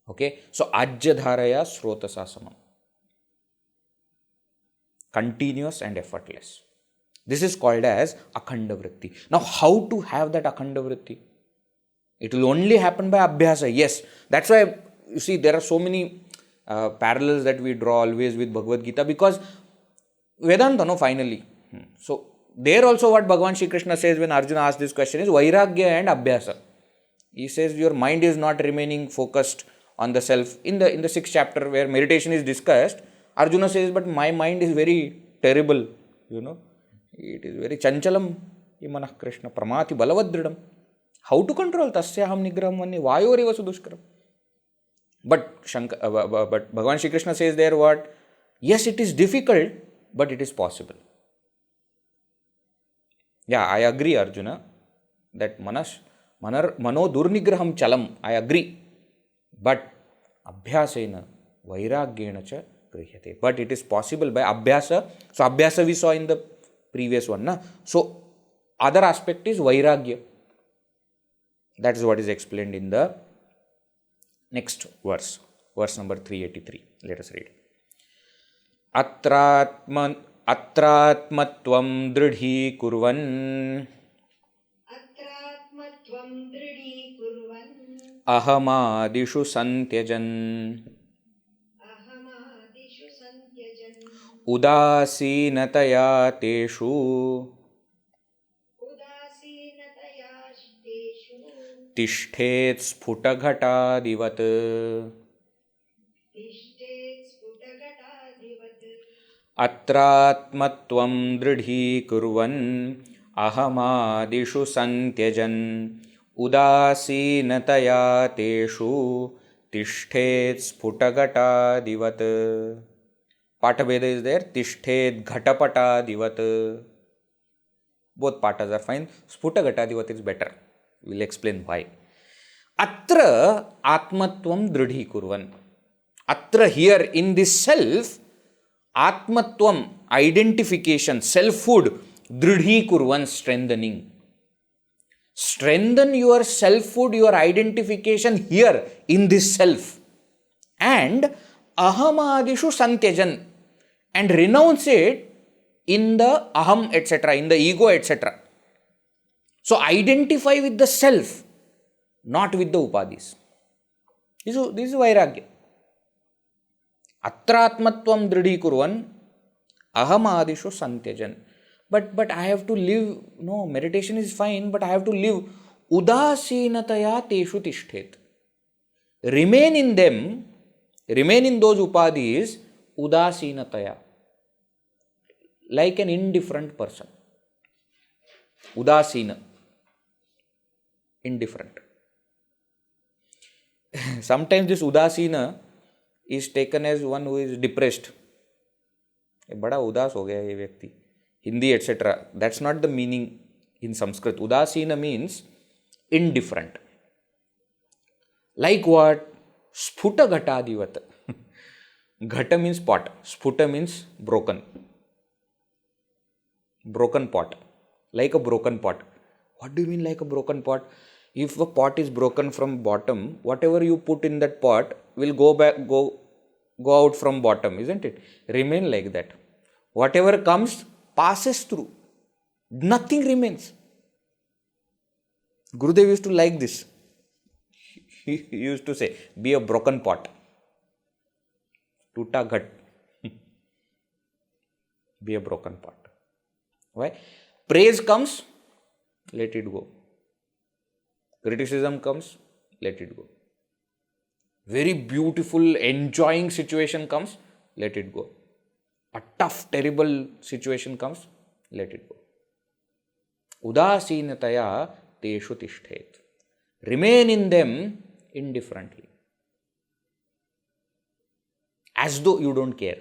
Okay. So ajya dharaya srotasasamam. Continuous and effortless. This is called as akhandavritti. Now, how to have that akhandavritti? It will only happen by abhyasa. Yes, that's why you see there are so many parallels that we draw always with Bhagavad Gita, because Vedanta, no, finally. So, there also what Bhagavan Shri Krishna says when Arjuna asks this question is vairagya and abhyasa. He says your mind is not remaining focused on the self. In the 6th chapter where meditation is discussed, Arjuna says, but my mind is very terrible, It is very chanchalam, imanah Krishna, pramati balavadridam. How to control? Tasyaham nigraham vanni vayoriva sudushkaram. But Bhagavan Shri Krishna says there what? Yes, it is difficult, but it is possible. Yeah, I agree, Arjuna, that mano durnigraham chalam, I agree. But abhyasena vairagyena cha grihate. But it is possible by abhyasa. So abhyasa we saw in the previous one. So other aspect is vairagya. That is what is explained in the next verse. Verse number 383. Let us read. Atratmatvam dṛḍhi kurvan ahamadishu santyajan udāsīnatayā teshu tishthet sputaghatadivat. Atratmatvam dṛḍhi kurvan ahamadishu santyajan udāsīnatayā teshu tishthet sputaghatadivat. Paṭabheda is there. Tishthet ghatapatadivat. Both patas are fine. Sputaghatadivat is better. We will explain why. Atra atmatvam dṛḍhi kurvan. Atra, here in this self, atmatvam, identification, selfhood, dṛḍhi kurvan, strengthening. Strengthen your selfhood, your identification here in this self. And ahamadishu santyajan, and renounce it in the aham, etc., in the ego, etc. So identify with the self, not with the upadis. This is vairagya. Atratmatvam dṛḍhi kurvan ahamadishu santyajan. But I have to live, no, meditation is fine, but I have to live udāsīnatayā teshu tishthet. Remain in them, remain in those upadis, udāsīnatayā, like an indifferent person. Udāsīna, indifferent. Sometimes this udāsīna is taken as one who is depressed. Bada udas ho gaya ye vyakti. Hindi, etc. That's not the meaning in Sanskrit. Udāsīna means indifferent. Like what? Sputaghatadivat. Ghata means pot. Sputa means broken. Broken pot. Like a broken pot. What do you mean like a broken pot? If a pot is broken from bottom, whatever you put in that pot will go out from bottom, isn't it? Remain like that. Whatever comes passes through. Nothing remains. Gurudev used to like this. He used to say, be a broken pot. Tuta ghat. Be a broken pot. Why? Praise comes, let it go. Criticism comes, let it go. Very beautiful, enjoying situation comes, let it go. A tough, terrible situation comes, let it go. Udāsīnataya teshu tishthet. Remain in them indifferently. As though you don't care.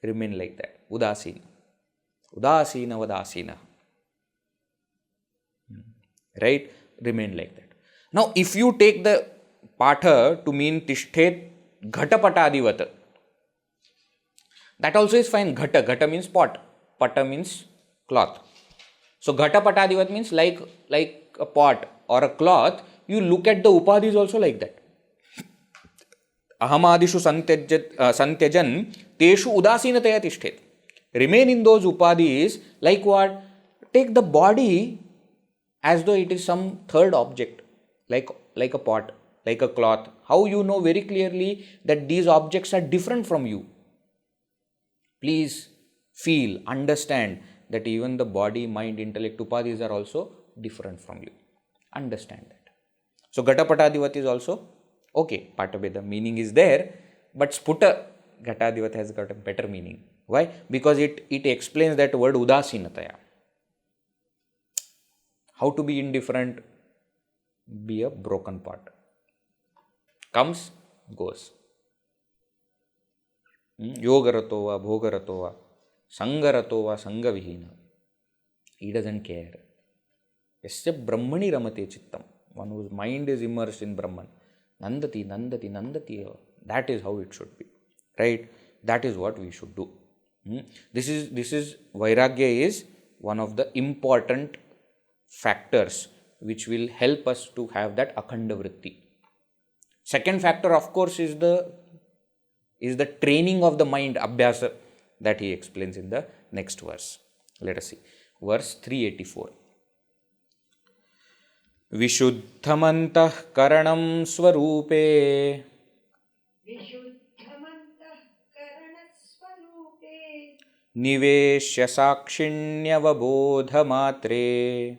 Remain like that. Udāsīna. Udāsīna vadāsīna. Right? Remain like that. Now, if you take the patha to mean tishthet ghatapatadivat, that also is fine. Ghata means pot. Pata means cloth. So, ghatapatadivat means like a pot or a cloth. You look at the upadhis also like that. Ahamadishu santyajan teshu udāsīnataya tishthet. Remain in those upadhis like what? Take the body as though it is some third object, like a pot, like a cloth. How you know very clearly that these objects are different from you? Please feel, understand that even the body, mind, intellect, upadhis are also different from you. Understand that. So, Ghatapatadivat is also okay. Patabheda meaning is there, but Sputa Ghatadivat has got a better meaning. Why? Because it explains that word Udāsīnataya. How to be indifferent? Be a broken pot. Comes, goes. Yogarato va, bhogarato va, sangarato va, sangavihina. He doesn't care. Yasya brahmaṇi ramate chittam. One whose mind is immersed in Brahman. Nandati, nandati, nandati. That is how it should be. Right? That is what we should do. This is Vairagya is one of the important factors which will help us to have that akhandavritti. Second factor, of course, is the training of the mind, abhyasa, that he explains in the next verse. Let us see. Verse 384. Vishuddhamantah karanam swarupe. Niveśya sakshinyavabodhamatre.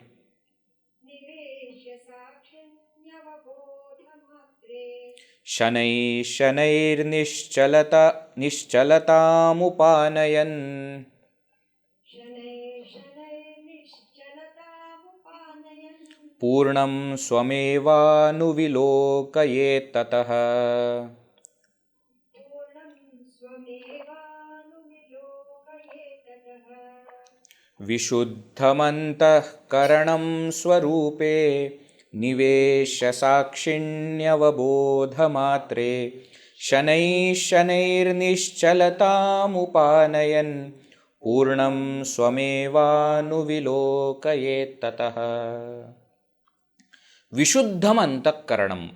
niścalatanuścopekṣya. Purnam svamevanuvilokayet tatah. Vishuddhamantah karanam swarupe. Niveśya sakshinyavabodhamatre. niścalatanuścopekṣya. Purnam svamevanuvilokayet tatah. Vishuddhamantah karanam.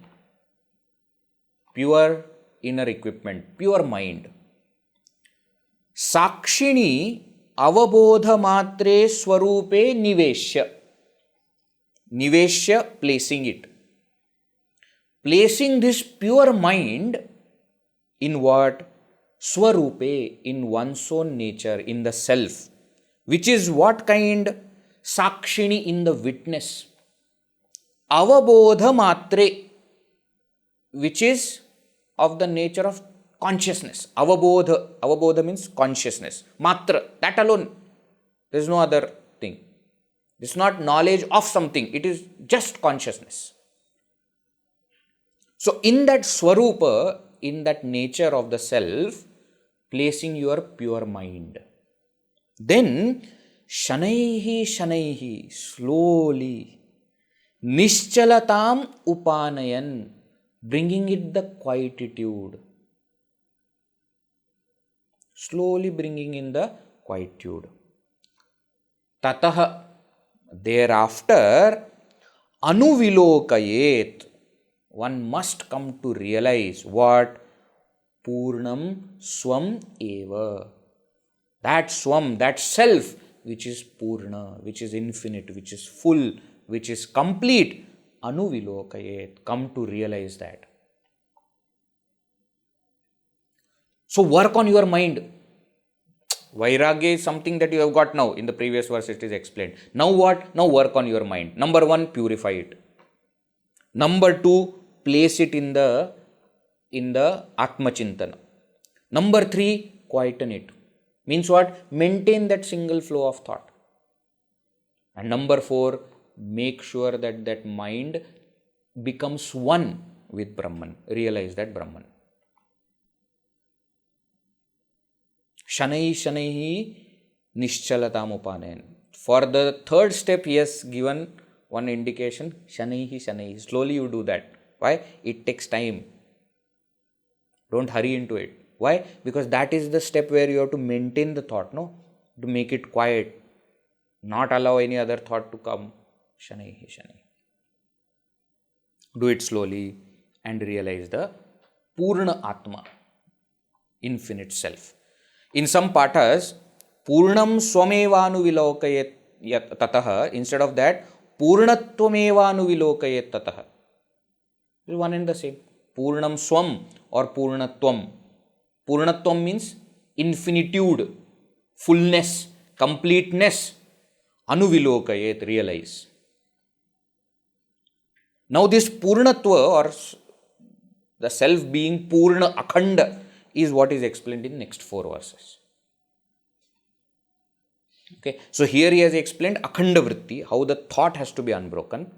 Pure inner equipment, pure mind. Sakshini avabodhamatre swarupe niveśya. Niveśya, placing it. Placing this pure mind in what? Swarupe, in one's own nature, in the self. Which is what kind? Sakshini, in the witness. Avabodhamatre, which is of the nature of consciousness. Avabodha means consciousness. Matra, that alone. There is no other thing. It is not knowledge of something. It is just consciousness. So, in that swarupa, in that nature of the self, placing your pure mind. Then, shanaihi, slowly, niścalatam upanayan, bringing it the quietude. Slowly bringing in the quietude. Tatah, Thereafter, anuvilokayet, one must come to realize what? Purnam swam eva. That swam, that self, which is purna, which is infinite, which is full, which is complete. Anuvilokayet, come to realize that. So work on your mind. Vairagya is something that you have got now. In the previous verse it is explained. Now what? Now work on your mind. Number 1, purify it. Number 2, place it in the anātmacintanaṃ. Number 3, quieten it. Means what? Maintain that single flow of thought. And number 4, make sure that that mind becomes one with Brahman. Realize that Brahman. Śūnyaiḥ niścalatanuścopekṣya. For the third step, he has given one indication. Śūnyaiḥ. Slowly you do that. Why? It takes time. Don't hurry into it. Why? Because that is the step where you have to maintain the thought, no? To make it quiet. Not allow any other thought to come. Śūnyaiḥ. Do it slowly and realize the Purna Atma, infinite self. In some pathas, Purnam swamevanuvilokayet tataha, instead of that, Purnatvamevanuvilokayet tataha. It is one and the same. Purnam swam or Purnatvam. Purnatvam means infinitude, fullness, completeness. Anuvilokayet, realize. Now this Purnatva or the self being Purna Akhanda is what is explained in next 4 verses. Okay, so here he has explained Akhandavritti, how the thought has to be unbroken.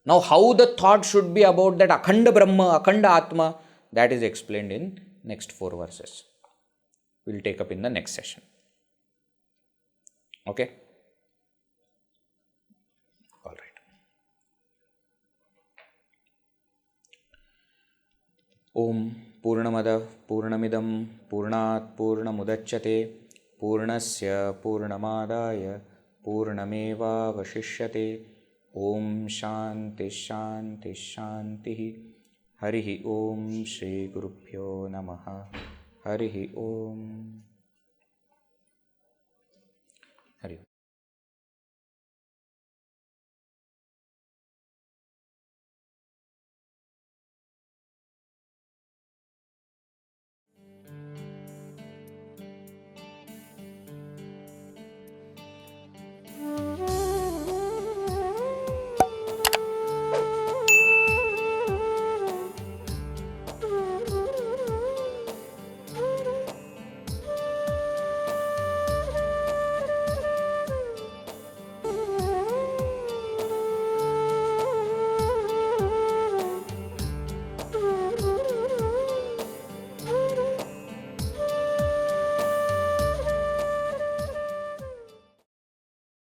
Now how the thought should be about that Akhanda Brahma, Akhanda Atma, that is explained in next 4 verses. We will take up in the next session. Okay. All right. Om Purnamada Purnamidam Purnat Purnamudachyate Purnasya Purnamadaya Purnameva Vashishyate. Om Shanti Shanti Shanti. Harihi Om Shri Gurubhyo Namaha. Harihi Om.